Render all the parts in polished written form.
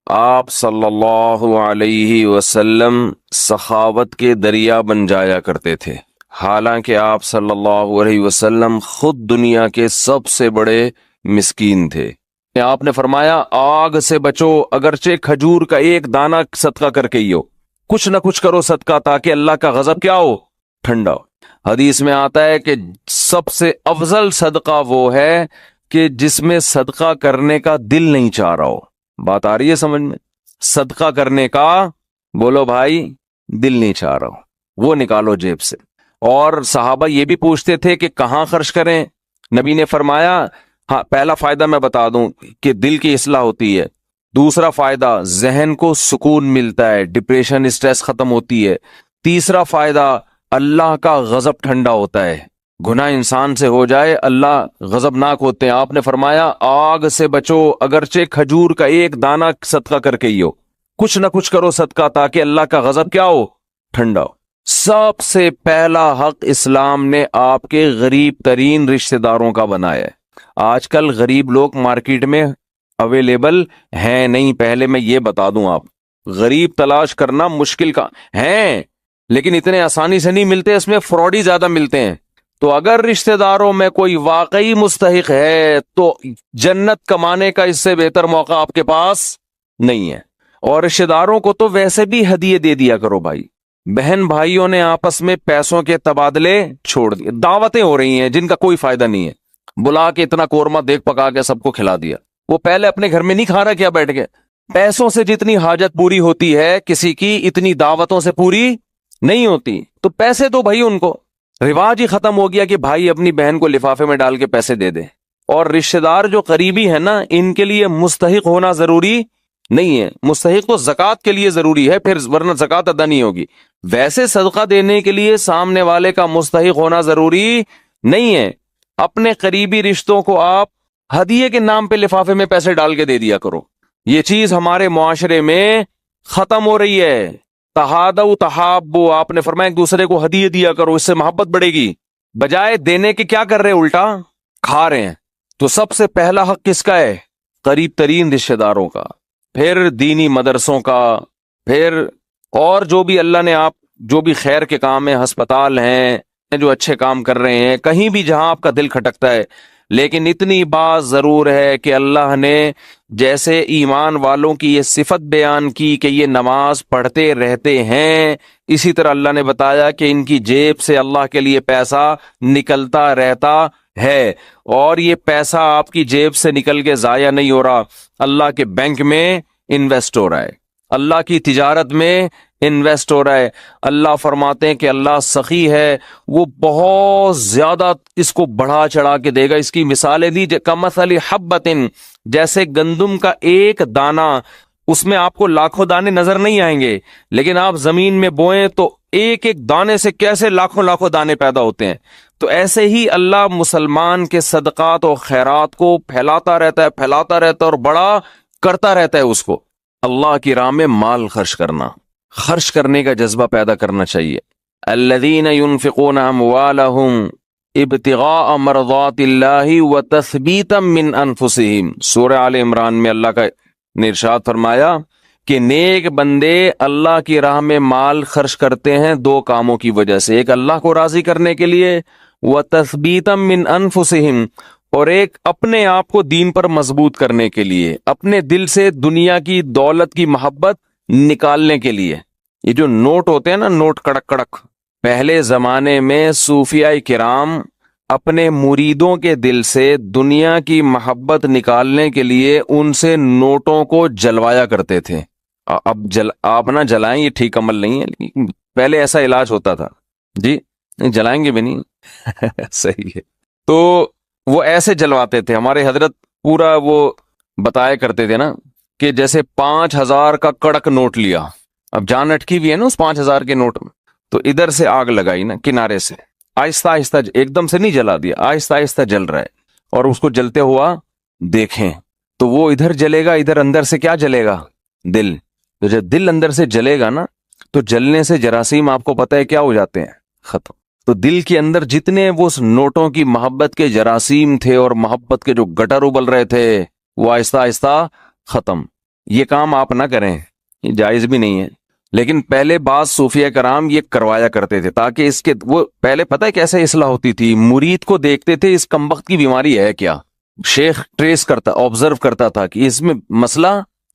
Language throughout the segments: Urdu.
آپ صلی اللہ علیہ وسلم سخاوت کے دریا بن جایا کرتے تھے، حالانکہ آپ صلی اللہ علیہ وسلم خود دنیا کے سب سے بڑے مسکین تھے۔ آپ نے فرمایا آگ سے بچو، اگرچہ کھجور کا ایک دانہ صدقہ کر کے ہی ہو، کچھ نہ کچھ کرو صدقہ تاکہ اللہ کا غضب کیا ہو، ٹھنڈا ہو۔ حدیث میں آتا ہے کہ سب سے افضل صدقہ وہ ہے کہ جس میں صدقہ کرنے کا دل نہیں چاہ رہا ہو۔ بات آ رہی ہے سمجھ میں؟ صدقہ کرنے کا بولو بھائی دل نہیں چاہ رہا ہو، وہ نکالو جیب سے۔ اور صحابہ یہ بھی پوچھتے تھے کہ کہاں خرچ کریں؟ نبی نے فرمایا ہاں، پہلا فائدہ میں بتا دوں کہ دل کی اصلاح ہوتی ہے، دوسرا فائدہ ذہن کو سکون ملتا ہے، ڈپریشن اسٹریس ختم ہوتی ہے، تیسرا فائدہ اللہ کا غضب ٹھنڈا ہوتا ہے، گناہ انسان سے ہو جائے اللہ غضبناک ہوتے ہیں۔ آپ نے فرمایا آگ سے بچو، اگرچہ کھجور کا ایک دانہ صدقہ کر کے ہی ہو، کچھ نہ کچھ کرو صدقہ تاکہ اللہ کا غضب کیا ہو، ٹھنڈا ہو۔ سب سے پہلا حق اسلام نے آپ کے غریب ترین رشتہ داروں کا بنایا ہے۔ آج کل غریب لوگ مارکیٹ میں اویلیبل ہیں نہیں، پہلے میں یہ بتا دوں، آپ غریب تلاش کرنا مشکل کا ہیں، لیکن اتنے آسانی سے نہیں ملتے، اس میں فراڈی زیادہ ملتے ہیں۔ تو اگر رشتہ داروں میں کوئی واقعی مستحق ہے تو جنت کمانے کا اس سے بہتر موقع آپ کے پاس نہیں ہے۔ اور رشتہ داروں کو تو ویسے بھی ہدیے دے دیا کرو بھائی۔ بہن بھائیوں نے آپس میں پیسوں کے تبادلے چھوڑ دیے، دعوتیں ہو رہی ہیں جن کا کوئی فائدہ نہیں ہے، بلا کے اتنا قورمہ دیکھ پکا کے سب کو کھلا دیا، وہ پہلے اپنے گھر میں نہیں کھا رہا کیا بیٹھ کے؟ پیسوں سے جتنی حاجت پوری ہوتی ہے کسی کی، اتنی دعوتوں سے پوری نہیں ہوتی۔ تو پیسے دو بھائی، ان کو رواج ہی ختم ہو گیا کہ بھائی اپنی بہن کو لفافے میں ڈال کے پیسے دے دے۔ اور رشتہ دار جو قریبی ہے نا، ان کے لیے مستحق ہونا ضروری نہیں ہے، مستحق تو زکوٰۃ کے لیے ضروری ہے، پھر ورنہ زکوٰۃ ادا نہیں ہوگی۔ ویسے صدقہ دینے کے لیے سامنے والے کا مستحق ہونا ضروری نہیں ہے۔ اپنے قریبی رشتوں کو آپ ہدیے کے نام پہ لفافے میں پیسے ڈال کے دے دیا کرو۔ یہ چیز ہمارے معاشرے میں ختم ہو رہی ہے۔ تہادوا تحابوا، آپ نے فرمایا ایک دوسرے کو ہدیے دیا کرو، اس سے محبت بڑھے گی۔ بجائے دینے کے کیا کر رہے ہیں، الٹا کھا رہے ہیں۔ تو سب سے پہلا حق کس کا ہے؟ قریب ترین رشتہ داروں کا، پھر دینی مدرسوں کا، پھر اور جو بھی اللہ نے آپ جو بھی خیر کے کام ہیں، ہسپتال ہیں جو اچھے کام کر رہے ہیں، کہیں بھی جہاں آپ کا دل کھٹکتا ہے۔ لیکن اتنی بات ضرور ہے کہ اللہ نے جیسے ایمان والوں کی یہ صفت بیان کی کہ یہ نماز پڑھتے رہتے ہیں، اسی طرح اللہ نے بتایا کہ ان کی جیب سے اللہ کے لیے پیسہ نکلتا رہتا ہے، اور یہ پیسہ آپ کی جیب سے نکل کے ضائع نہیں ہو رہا، اللہ کے بینک میں انویسٹ ہو رہا ہے، اللہ کی تجارت میں انویسٹ ہو رہا ہے۔ اللہ فرماتے ہیں کہ اللہ سخی ہے، وہ بہت زیادہ اس کو بڑھا چڑھا کے دے گا۔ اس کی مثالیں دی کمثل حبۃ، جیسے گندم کا ایک دانہ، اس میں آپ کو لاکھوں دانے نظر نہیں آئیں گے، لیکن آپ زمین میں بوئیں تو ایک ایک دانے سے کیسے لاکھوں لاکھوں دانے پیدا ہوتے ہیں۔ تو ایسے ہی اللہ مسلمان کے صدقات و خیرات کو پھیلاتا رہتا ہے، پھیلاتا رہتا ہے اور بڑا کرتا رہتا ہے اس کو۔ اللہ کی راہ میں مال خرچ کرنا، خرچ کرنے کا جذبہ پیدا کرنا چاہیے۔ الذین ينفقون اموالهم ابتغاء مرضات اللہ وتثبیتا من انفسهم، سورہ آل عمران میں اللہ کا نے ارشاد فرمایا کہ نیک بندے اللہ کی راہ میں مال خرچ کرتے ہیں دو کاموں کی وجہ سے، ایک اللہ کو راضی کرنے کے لیے، وتثبیتا من انفسهم، اور ایک اپنے آپ کو دین پر مضبوط کرنے کے لیے، اپنے دل سے دنیا کی دولت کی محبت نکالنے کے لیے۔ یہ جو نوٹ ہوتے ہیں نا، نوٹ کڑک کڑک، پہلے زمانے میں صوفیاء کرام اپنے مریدوں کے دل سے دنیا کی محبت نکالنے کے لیے ان سے نوٹوں کو جلوایا کرتے تھے۔ آپ نہ جلائیں، یہ ٹھیک عمل نہیں ہے، لیکن پہلے ایسا علاج ہوتا تھا۔ جی جلائیں گے بھی نہیں صحیح ہے۔ تو وہ ایسے جلواتے تھے، ہمارے حضرت پورا وہ بتایا کرتے تھے نا کہ جیسے 5000 کا کڑک نوٹ لیا، اب جان اٹکی بھی ہے نا اس 5000 کے نوٹ میں، تو ادھر سے آگ لگائی نا کنارے سے، آہستہ آہستہ، ایک دم سے نہیں جلا دیا، آہستہ آہستہ جل رہا ہے، اور اس کو جلتے ہوا دیکھیں تو وہ ادھر جلے گا، ادھر اندر سے کیا جلے گا، دل۔ تو جب دل اندر سے جلے گا نا تو جلنے سے جراثیم آپ کو پتہ ہے کیا ہو جاتے ہیں، ختم۔ تو دل کے اندر جتنے وہ نوٹوں کی محبت کے جراثیم تھے اور محبت کے جو گٹر ابل رہے تھے وہ آہستہ آہستہ ختم۔ یہ کام آپ نہ کریں، یہ جائز بھی نہیں ہے، لیکن پہلے بعض صوفیہ کرام یہ کروایا کرتے تھے تاکہ اس کے وہ پہلے پتہ ہے کیسے اصلاح ہوتی تھی، مرید کو دیکھتے تھے اس کمبخت کی بیماری ہے کیا، شیخ ٹریس کرتا آبزرو کرتا تھا کہ اس میں مسئلہ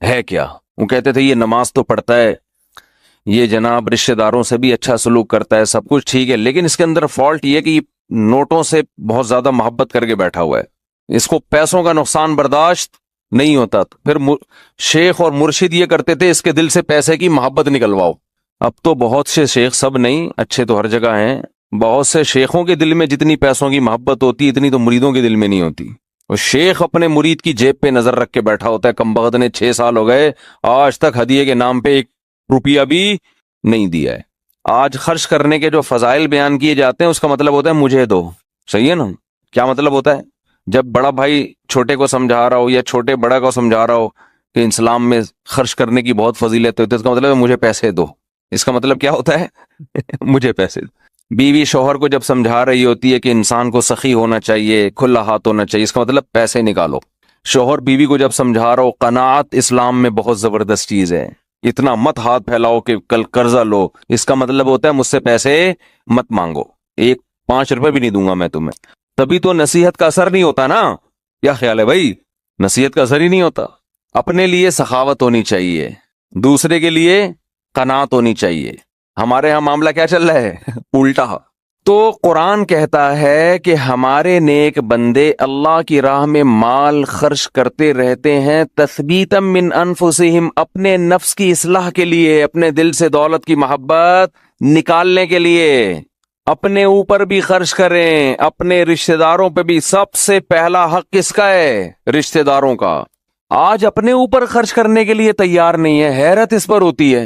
ہے کیا، وہ کہتے تھے یہ نماز تو پڑھتا ہے، یہ جناب رشتہ داروں سے بھی اچھا سلوک کرتا ہے، سب کچھ ٹھیک ہے، لیکن اس کے اندر فالٹ یہ کہ یہ نوٹوں سے بہت زیادہ محبت کر کے بیٹھا ہوا ہے، اس کو پیسوں کا نقصان برداشت نہیں ہوتا، پھر شیخ اور مرشد یہ کرتے تھے اس کے دل سے پیسے کی محبت نکلواؤ۔ اب تو بہت سے شیخ، سب نہیں، اچھے تو ہر جگہ ہیں، بہت سے شیخوں کے دل میں جتنی پیسوں کی محبت ہوتی اتنی تو مریدوں کے دل میں نہیں ہوتی، اور شیخ اپنے مرید کی جیب پہ نظر رکھ کے بیٹھا ہوتا ہے، کمبخت نے 6 سال ہو گئے آج تک ہدیے کے نام پہ 1 روپیہ بھی نہیں دیا ہے۔ آج خرچ کرنے کے جو فضائل بیان کیے جاتے ہیں اس کا مطلب ہوتا ہے مجھے دو، صحیح ہے نا؟ کیا مطلب ہوتا ہے؟ جب بڑا بھائی چھوٹے کو سمجھا رہا ہو یا چھوٹے بڑا کو سمجھا رہا ہو کہ اسلام میں خرچ کرنے کی بہت فضیلت ہوتی ہے، اس کا مطلب ہے مجھے پیسے دو، اس کا مطلب کیا ہوتا ہے؟ مجھے پیسے دو۔ بیوی شوہر کو جب سمجھا رہی ہوتی ہے کہ انسان کو سخی ہونا چاہیے، کھلا ہاتھ ہونا چاہیے، اس کا مطلب پیسے نکالو۔ شوہر بیوی کو جب سمجھا رہا ہو قناعت اسلام میں بہت زبردست چیز ہے، اتنا مت ہاتھ پھیلاؤ کہ کل قرضہ لو، اس کا مطلب ہوتا ہے مجھ سے پیسے مت مانگو، 5 روپے بھی نہیں دوں گا میں تمہیں۔ تبھی تو نصیحت کا اثر نہیں ہوتا نا، کیا خیال ہے بھائی؟ نصیحت کا اثر ہی نہیں ہوتا۔ اپنے لیے سخاوت ہونی چاہیے، دوسرے کے لیے قناعت ہونی چاہیے۔ ہمارے ہاں معاملہ کیا چل رہا ہے؟ الٹا۔ تو قرآن کہتا ہے کہ ہمارے نیک بندے اللہ کی راہ میں مال خرچ کرتے رہتے ہیں، تثبیتا من انفسہم، اپنے نفس کی اصلاح کے لیے، اپنے دل سے دولت کی محبت نکالنے کے لیے۔ اپنے اوپر بھی خرچ کریں، اپنے رشتہ داروں پہ بھی۔ سب سے پہلا حق کس کا ہے؟ رشتہ داروں کا۔ آج اپنے اوپر خرچ کرنے کے لیے تیار نہیں ہے، حیرت اس پر ہوتی ہے،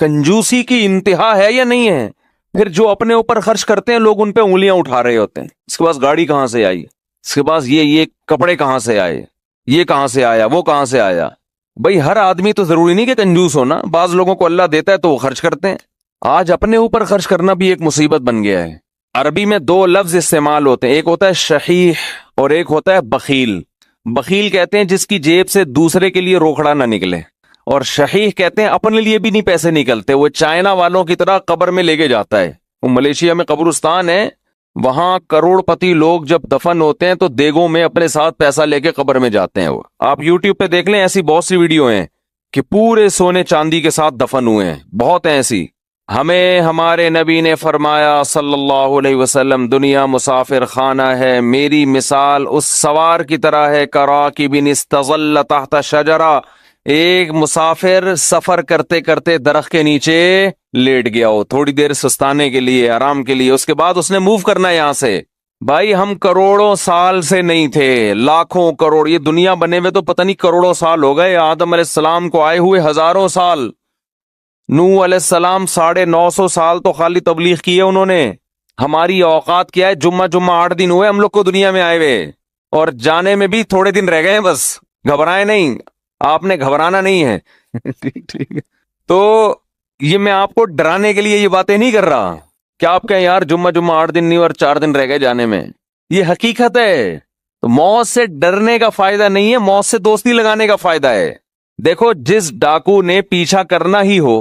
کنجوسی کی انتہا ہے یا نہیں ہے؟ پھر جو اپنے اوپر خرچ کرتے ہیں لوگ ان پہ انگلیاں اٹھا رہے ہوتے ہیں، اس کے پاس گاڑی کہاں سے آئی، اس کے پاس یہ کپڑے کہاں سے آئے، یہ کہاں سے آیا، وہ کہاں سے آیا۔ بھئی ہر آدمی تو ضروری نہیں کہ کنجوس ہونا، بعض لوگوں کو اللہ دیتا ہے تو وہ خرچ کرتے ہیں۔ آج اپنے اوپر خرچ کرنا بھی ایک مصیبت بن گیا ہے۔ عربی میں 2 لفظ استعمال ہوتے ہیں، ایک ہوتا ہے شحیح اور ایک ہوتا ہے بخیل۔ بخیل کہتے ہیں جس کی جیب سے دوسرے کے لیے روکڑا نہ نکلے، اور شحیح کہتے ہیں اپنے لیے بھی نہیں پیسے نکلتے، وہ چائنا والوں کی طرح قبر میں لے کے جاتا ہے۔ وہ ملیشیا میں قبرستان ہے، وہاں کروڑ پتی لوگ جب دفن ہوتے ہیں تو دیگوں میں اپنے ساتھ پیسہ لے کے قبر میں جاتے ہیں۔ وہ آپ یوٹیوب پہ دیکھ لیں، ایسی بہت سی ویڈیو ہیں کہ پورے سونے چاندی کے ساتھ دفن ہوئے ہیں، بہت ایسی۔ ہمیں ہمارے نبی نے فرمایا صلی اللہ علیہ وسلم، دنیا مسافر خانہ ہے، میری مثال اس سوار کی طرح ہے، کراکب استظل تحت شجرہ، ایک مسافر سفر کرتے کرتے درخت کے نیچے لیٹ گیا ہو، تھوڑی دیر سستانے کے لیے، آرام کے لیے، اس کے بعد اس نے موو کرنا ہے یہاں سے۔ بھائی ہم کروڑوں سال سے نہیں تھے، لاکھوں کروڑ، یہ دنیا بنے ہوئے تو پتہ نہیں کروڑوں سال ہو گئے، آدم علیہ السلام کو آئے ہوئے ہزاروں سال، نوح علیہ السلام 950 سال تو خالی تبلیغ کی ہے انہوں نے۔ ہماری اوقات کیا ہے؟ جمعہ 8 دن ہوئے ہم لوگ کو دنیا میں آئے ہوئے، اور جانے میں بھی تھوڑے دن رہ گئے ہیں، بس گھبرائے نہیں، آپ نے گھبرانا نہیں ہے۔ ٹھیک ہے، تو یہ میں آپ کو ڈرانے کے لیے یہ باتیں نہیں کر رہا، کیا آپ کہیں یار جمعہ 8 دن نہیں اور 4 دن رہ گئے جانے میں، یہ حقیقت ہے۔ تو موت سے ڈرنے کا فائدہ نہیں ہے، موت سے دوستی لگانے کا فائدہ ہے۔ دیکھو جس ڈاکو نے پیچھا کرنا ہی ہو،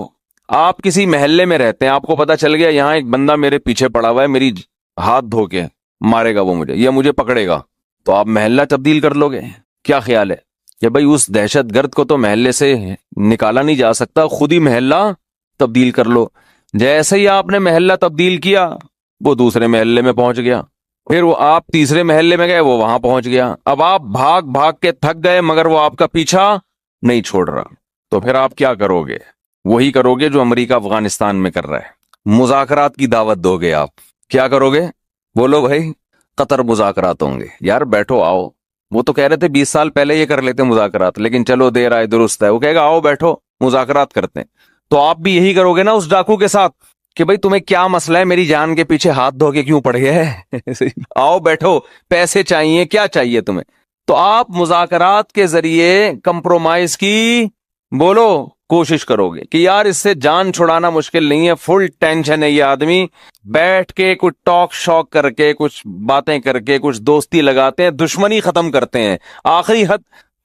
آپ کسی محلے میں رہتے ہیں، آپ کو پتا چل گیا یہاں ایک بندہ میرے پیچھے پڑا ہوا ہے، میری ہاتھ دھو کے مارے گا وہ مجھے یا مجھے پکڑے گا، تو آپ محلہ تبدیل کر لو گے؟ کیا خیال ہے کہ بھائی اس دہشت گرد کو تو محلے سے نکالا نہیں جا سکتا، خود ہی محلہ تبدیل کر لو۔ جیسے ہی آپ نے محلہ تبدیل کیا وہ دوسرے محلے میں پہنچ گیا، پھر وہ آپ تیسرے محلے میں گئے، وہ وہاں پہنچ گیا۔ اب آپ بھاگ بھاگ کے تھک گئے مگر وہ آپ کا پیچھا نہیں چھوڑ رہا، تو پھر آپ کیا کرو گے؟ وہی کرو گے جو امریکہ افغانستان میں کر رہا ہے، مذاکرات کی دعوت دو گے۔ آپ کیا کرو گے؟ بولو بھائی، قطر مذاکرات ہوں گے، یار بیٹھو آؤ، وہ تو کہہ رہے تھے 20 سال پہلے یہ کر لیتے مذاکرات، لیکن چلو دیر آئے درست ہے، وہ کہے گا آؤ بیٹھو مذاکرات کرتے ہیں۔ تو آپ بھی یہی کرو گے نا اس ڈاکو کے ساتھ کہ بھائی تمہیں کیا مسئلہ ہے، میری جان کے پیچھے ہاتھ دھو کے کیوں پڑ گئے؟ آؤ بیٹھو، پیسے چاہیے، کیا چاہیے تمہیں؟ تو آپ مذاکرات کے ذریعے کمپرومائز کی بولو کوشش کرو گے کہ یار اس سے جان چھڑانا مشکل نہیں ہے، فل ٹینشن ہے یہ آدمی، بیٹھ کے کچھ ٹاک شاک کر کے، کچھ باتیں کر کے، کچھ دوستی لگاتے ہیں، دشمنی ختم کرتے ہیں،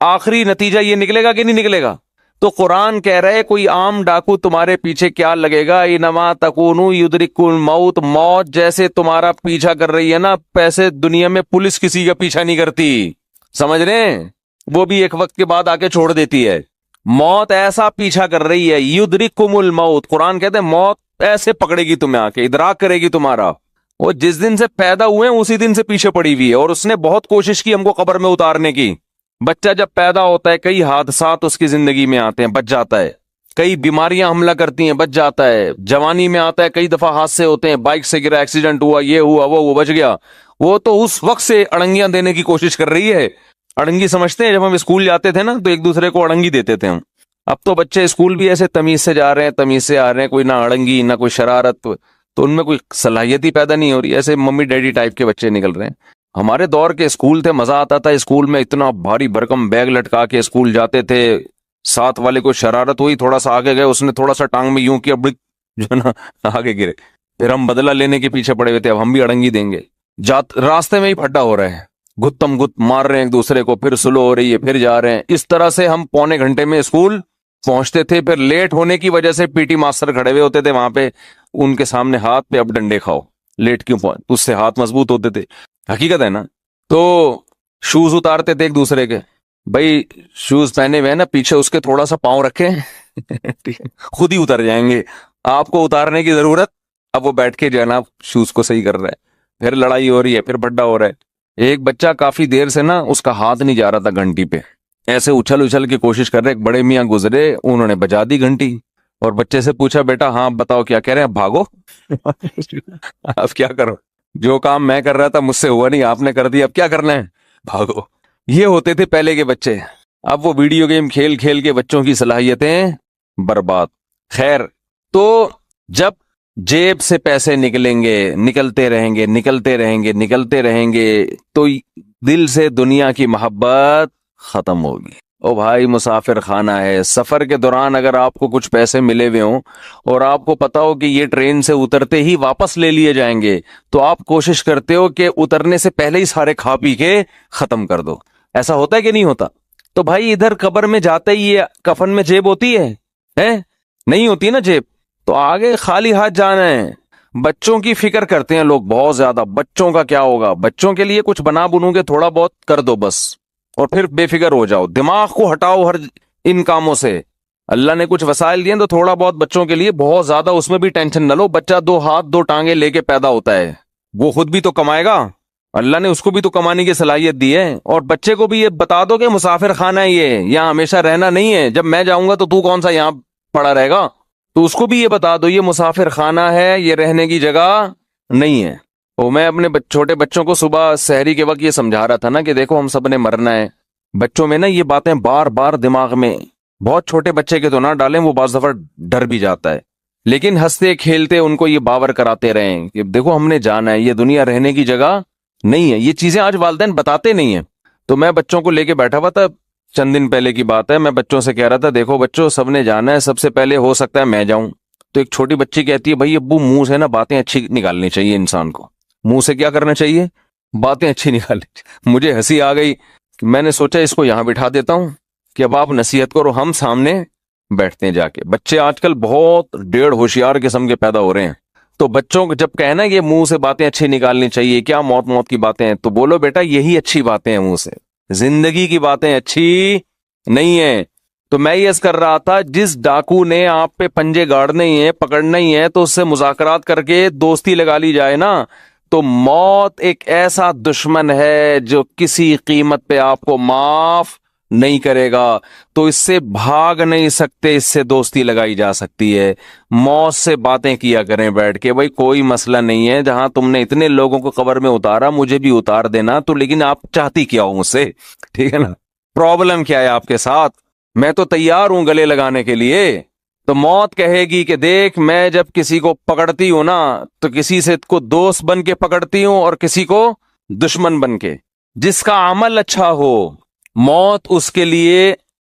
آخری نتیجہ یہ نکلے گا کہ نہیں نکلے گا؟ تو قرآن کہہ رہے کوئی عام ڈاکو تمہارے پیچھے کیا لگے گا، انما تکونوا یدرککم الموت، موت جیسے تمہارا پیچھا کر رہی ہے نا، پیسے دنیا میں پولیس کسی کا پیچھا نہیں کرتی، سمجھ رہے ہیں، وہ بھی ایک وقت کے بعد آ کے چھوڑ دیتی ہے، موت ایسا پیچھا کر رہی ہے، یدرککم الموت، قرآن کہتے ہیں موت ایسے پکڑے گی تمہیں، آ کے ادراک کرے گی تمہارا، وہ جس دن سے پیدا ہوئے ہیں اسی دن سے پیچھے پڑی ہوئی ہے، اور اس نے بہت کوشش کی ہم کو قبر میں اتارنے کی۔ بچہ جب پیدا ہوتا ہے کئی حادثات اس کی زندگی میں آتے ہیں، بچ جاتا ہے، کئی بیماریاں حملہ کرتی ہیں، بچ جاتا ہے، جوانی میں آتا ہے کئی دفعہ حادثے ہوتے ہیں، بائک سے گرا، ایکسیڈنٹ ہوا، یہ ہوا وہ بچ گیا، وہ تو اس وقت سے اڑنگیاں دینے کی کوشش کر رہی ہے۔ اڑنگی سمجھتے ہیں، جب ہم اسکول جاتے تھے نا تو ایک دوسرے کو اڑنگی دیتے تھے ہم، اب تو بچے اسکول بھی ایسے تمیز سے جا رہے ہیں، تمیز سے آ رہے ہیں، کوئی نہ اڑنگی نہ کوئی شرارت، تو ان میں کوئی صلاحیت ہی پیدا نہیں ہو رہی، ایسے ممی ڈیڈی ٹائپ کے بچے نکل رہے ہیں۔ ہمارے دور کے اسکول تھے، مزہ آتا تھا اسکول میں، اتنا بھاری بھرکم بیگ لٹکا کے اسکول جاتے تھے، ساتھ والے کو شرارت ہوئی، تھوڑا سا آگے گئے، اس نے تھوڑا سا ٹانگ میں یوں کیا، بڑک جو ہے نا آگے گرے، پھر ہم بدلہ لینے کے پیچھے پڑے ہوئے تھے، اب ہم بھی اڑنگی دیں گے، راستے میں ہی پھڈا ہو رہا ہے، گتم گت مار رہے ہیں ایک دوسرے کو، پھر سلو ہو رہی ہے، پھر جا رہے ہیں، اس طرح سے ہم پونے گھنٹے میں اسکول پہنچتے تھے، پھر لیٹ ہونے کی وجہ سے پی ٹی ماسٹر کھڑے ہوئے ہوتے تھے وہاں پہ، ان کے سامنے ہاتھ پہ اب ڈنڈے کھاؤ، لیٹ کیوں پہنچ، اس سے ہاتھ مضبوط ہوتے تھے، حقیقت ہے نا۔ تو شوز اتارتے تھے ایک دوسرے کے، بھائی شوز پہنے ہوئے ہیں نا، پیچھے اس کے تھوڑا سا پاؤں رکھیں ٹھیک ہے، خود ہی اتر جائیں گے، آپ کو اتارنے کی ضرورت، اب وہ بیٹھ کے جناب شوز کو صحیح کر رہا ہے، پھر لڑائی ہو رہی ہے، پھر بڈا ہو رہا ہے۔ ایک بچہ کافی دیر سے نا اس کا ہاتھ نہیں جا رہا تھا گھنٹی پہ، ایسے اچھل اچھل کی کوشش کر رہے، ایک بڑے میاں گزرے، انہوں نے بجا دی گھنٹی، اور بچے سے پوچھا بیٹا ہاں بتاؤ کیا کہہ رہے ہیں، اب بھاگو اب کیا کرو، جو کام میں کر رہا تھا مجھ سے ہوا نہیں، آپ نے کر دیا، اب کیا کرنا ہے، بھاگو۔ یہ ہوتے تھے پہلے کے بچے، اب وہ ویڈیو گیم کھیل کھیل کے بچوں کی صلاحیتیں برباد۔ خیر، تو جب جیب سے پیسے نکلیں گے، نکلتے رہیں گے، نکلتے رہیں گے، نکلتے رہیں گے، تو دل سے دنیا کی محبت ختم ہوگی۔ او بھائی مسافر خانہ ہے، سفر کے دوران اگر آپ کو کچھ پیسے ملے ہوئے ہوں اور آپ کو پتا ہو کہ یہ ٹرین سے اترتے ہی واپس لے لیے جائیں گے، تو آپ کوشش کرتے ہو کہ اترنے سے پہلے ہی سارے کھا پی کے ختم کر دو۔ ایسا ہوتا ہے کہ نہیں ہوتا؟ تو بھائی ادھر قبر میں جاتے ہی یہ کفن میں جیب ہوتی ہے نہیں ہوتی نا جیب، تو آگے خالی ہاتھ جانا ہے۔ بچوں کی فکر کرتے ہیں لوگ بہت زیادہ، بچوں کا کیا ہوگا، بچوں کے لیے کچھ بنا بنو کے تھوڑا بہت کر دو بس، اور پھر بے فکر ہو جاؤ، دماغ کو ہٹاؤ ہر ان کاموں سے۔ اللہ نے کچھ وسائل دیے تو تھوڑا بہت بچوں کے لیے، بہت زیادہ اس میں بھی ٹینشن نہ لو۔ بچہ 2 ہاتھ 2 ٹانگیں لے کے پیدا ہوتا ہے، وہ خود بھی تو کمائے گا، اللہ نے اس کو بھی تو کمانے کی صلاحیت دی ہے۔ اور بچے کو بھی یہ بتا دو کہ مسافر خانہ ہے، یہ یہاں ہمیشہ رہنا نہیں ہے، جب میں جاؤں گا تو کون سا یہاں پڑا رہے گا، تو اس کو بھی یہ بتا دو یہ مسافر خانہ ہے، یہ رہنے کی جگہ نہیں ہے۔ وہ میں اپنے چھوٹے بچوں کو صبح سحری کے وقت یہ سمجھا رہا تھا نا کہ دیکھو ہم سب نے مرنا ہے، بچوں میں نا یہ باتیں بار بار دماغ میں، بہت چھوٹے بچے کے تو نہ ڈالیں، وہ بعض دفعہ ڈر بھی جاتا ہے، لیکن ہنستے کھیلتے ان کو یہ باور کراتے رہیں کہ دیکھو ہم نے جانا ہے، یہ دنیا رہنے کی جگہ نہیں ہے۔ یہ چیزیں آج والدین بتاتے نہیں ہیں، تو میں بچوں کو لے کے بیٹھا ہوا تھا، چند دن پہلے کی بات ہے، میں بچوں سے کہہ رہا تھا دیکھو بچوں سب نے جانا ہے، سب سے پہلے ہو سکتا ہے میں جاؤں۔ تو ایک چھوٹی بچی کہتی ہے بھائی ابو منہ سے نا باتیں اچھی نکالنی چاہیے، انسان کو منہ سے کیا کرنا چاہیے، باتیں اچھی نکالنی چاہیے۔ مجھے ہنسی آ گئی، میں نے سوچا اس کو یہاں بٹھا دیتا ہوں کہ اب آپ نصیحت کرو، ہم سامنے بیٹھتے ہیں جا کے۔ بچے آج کل بہت ڈیڑھ ہوشیار قسم کے پیدا ہو رہے ہیں، تو بچوں کو جب کہنا یہ منہ سے باتیں اچھی نکالنی چاہیے، کیا موت کی باتیں ہیں، تو بولو بیٹا یہی اچھی باتیں ہیں، منہ سے زندگی کی باتیں اچھی نہیں ہیں۔ تو میں یہ کر رہا تھا جس ڈاکو نے آپ پہ پنجے گاڑنے ہی ہیں، پکڑنا ہی ہے، تو اس سے مذاکرات کر کے دوستی لگا لی جائے نا، تو موت ایک ایسا دشمن ہے جو کسی قیمت پہ آپ کو معاف نہیں کرے گا، تو اس سے بھاگ نہیں سکتے، اس سے دوستی لگائی جا سکتی ہے۔ موت سے باتیں کیا کریں بیٹھ کے، بھائی کوئی مسئلہ نہیں ہے، جہاں تم نے اتنے لوگوں کو قبر میں اتارا مجھے بھی اتار دینا، تو لیکن آپ چاہتی کیا ہوں مجھ سے، ٹھیک ہے نا، پرابلم کیا ہے آپ کے ساتھ، میں تو تیار ہوں گلے لگانے کے لیے۔ تو موت کہے گی کہ دیکھ میں جب کسی کو پکڑتی ہوں نا تو کسی سے کو دوست بن کے پکڑتی ہوں اور کسی کو دشمن بن کے، جس کا عمل اچھا ہو موت اس کے لیے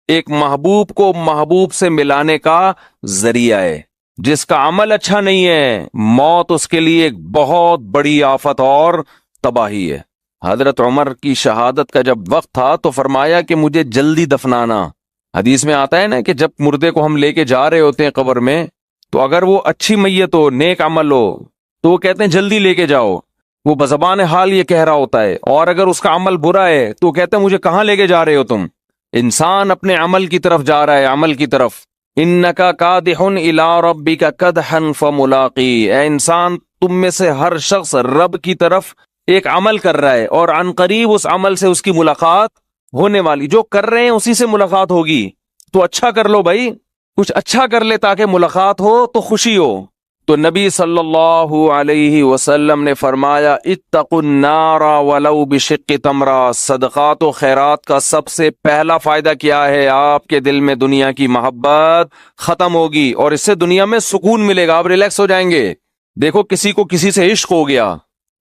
ایک محبوب کو محبوب سے ملانے کا ذریعہ ہے، جس کا عمل اچھا نہیں ہے موت اس کے لیے ایک بہت بڑی آفت اور تباہی ہے۔ حضرت عمر کی شہادت کا جب وقت تھا تو فرمایا کہ مجھے جلدی دفنانا، حدیث میں آتا ہے نا کہ جب مردے کو ہم لے کے جا رہے ہوتے ہیں قبر میں، تو اگر وہ اچھی میت ہو، نیک عمل ہو، تو وہ کہتے ہیں جلدی لے کے جاؤ، وہ بزبان حال یہ کہہ رہا ہوتا ہے. اور اگر اس کا عمل برا ہے تو وہ کہتے ہیں مجھے کہاں لے کے جا رہے ہو تم. انسان اپنے عمل کی طرف جا رہا ہے، عمل کی طرف. انکا کادح الی ربک کدحا فملاقی، اے انسان تم میں سے ہر شخص رب کی طرف ایک عمل کر رہا ہے، اور عن قریب اس عمل سے اس کی ملاقات ہونے والی. جو کر رہے ہیں اسی سے ملاقات ہوگی، تو اچھا کر لو بھائی، کچھ اچھا کر لے تاکہ ملاقات ہو تو خوشی ہو. تو نبی صلی اللہ علیہ وسلم نے فرمایا اتقوا النار ولو بشق تمرہ. صدقات و خیرات کا سب سے پہلا فائدہ کیا ہے؟ آپ کے دل میں دنیا کی محبت ختم ہوگی، اور اس سے دنیا میں سکون ملے گا، آپ ریلیکس ہو جائیں گے. دیکھو کسی کو کسی سے عشق ہو گیا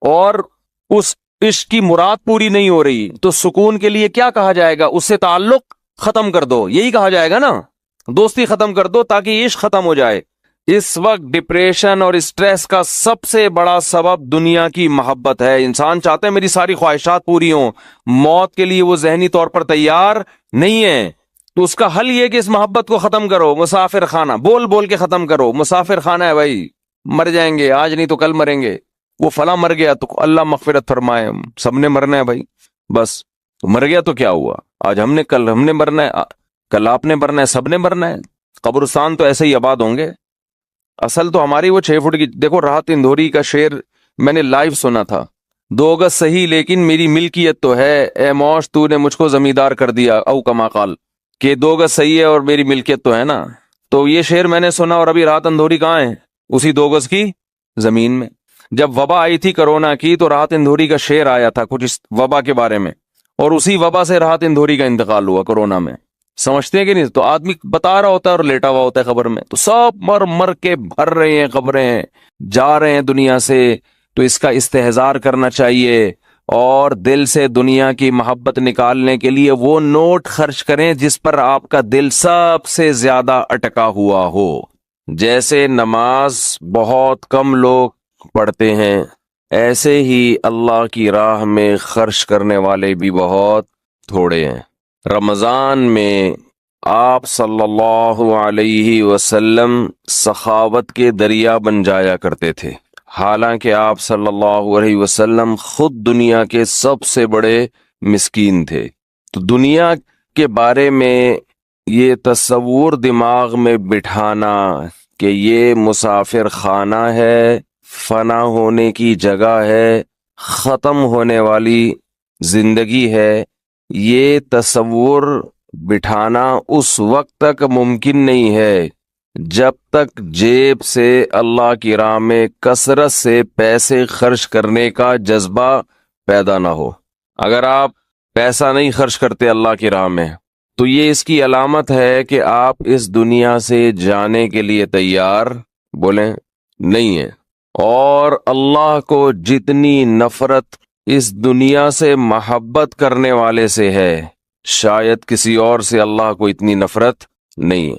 اور اس عشق کی مراد پوری نہیں ہو رہی، تو سکون کے لیے کیا کہا جائے گا؟ اس سے تعلق ختم کر دو، یہی کہا جائے گا نا، دوستی ختم کر دو تاکہ عشق ختم ہو جائے. اس وقت ڈپریشن اور اسٹریس کا سب سے بڑا سبب دنیا کی محبت ہے. انسان چاہتا ہے میری ساری خواہشات پوری ہوں، موت کے لیے وہ ذہنی طور پر تیار نہیں ہے. تو اس کا حل یہ کہ اس محبت کو ختم کرو. مسافر خانہ بول بول کے ختم کرو. مسافر خانہ ہے بھائی، مر جائیں گے آج نہیں تو کل مریں گے. وہ فلاں مر گیا تو اللہ مغفرت فرمائے، سب نے مرنا ہے بھائی، بس مر گیا تو کیا ہوا، آج ہم نے، کل ہم نے مرنا ہے، کل آپ نے مرنا ہے، سب نے مرنا ہے. قبرستان تو ایسے ہی آباد ہوں گے. اصل تو ہماری وہ 6 فٹ کی، دیکھو راحت اندھوری کا شعر میں نے لائیو سنا تھا. 2 گز صحیح لیکن میری ملکیت تو ہے، اے موش تو نے مجھ کو زمیندار کر دیا، او کما قال، کہ 2 گز صحیح ہے اور میری ملکیت تو ہے نا. تو یہ شعر میں نے سنا، اور ابھی راحت اندھوری کہاں ہے؟ اسی 2 گز کی زمین میں. جب وبا آئی تھی کرونا کی تو راحت اندھوری کا شعر آیا تھا کچھ اس وبا کے بارے میں، اور اسی وبا سے راحت اندھوری کا انتقال ہوا کرونا میں. سمجھتے ہیں کہ نہیں؟ تو آدمی بتا رہا ہوتا ہے اور لیٹا ہوا ہوتا ہے قبر میں، تو سب مر مر کے بھر رہے ہیں قبریں، جا رہے ہیں دنیا سے. تو اس کا استحضار کرنا چاہیے، اور دل سے دنیا کی محبت نکالنے کے لیے وہ نوٹ خرچ کریں جس پر آپ کا دل سب سے زیادہ اٹکا ہوا ہو. جیسے نماز بہت کم لوگ پڑھتے ہیں، ایسے ہی اللہ کی راہ میں خرچ کرنے والے بھی بہت تھوڑے ہیں. رمضان میں آپ صلی اللہ علیہ وسلم سخاوت کے دریا بن جایا کرتے تھے، حالانکہ آپ صلی اللہ علیہ وسلم خود دنیا کے سب سے بڑے مسکین تھے. تو دنیا کے بارے میں یہ تصور دماغ میں بٹھانا کہ یہ مسافر خانہ ہے، فنا ہونے کی جگہ ہے، ختم ہونے والی زندگی ہے، یہ تصور بٹھانا اس وقت تک ممکن نہیں ہے جب تک جیب سے اللہ کی راہ میں کثرت سے پیسے خرچ کرنے کا جذبہ پیدا نہ ہو. اگر آپ پیسہ نہیں خرچ کرتے اللہ کی راہ میں، تو یہ اس کی علامت ہے کہ آپ اس دنیا سے جانے کے لیے تیار بولیں نہیں ہیں. اور اللہ کو جتنی نفرت اس دنیا سے محبت کرنے والے سے ہے، شاید کسی اور سے اللہ کو اتنی نفرت نہیں ہے.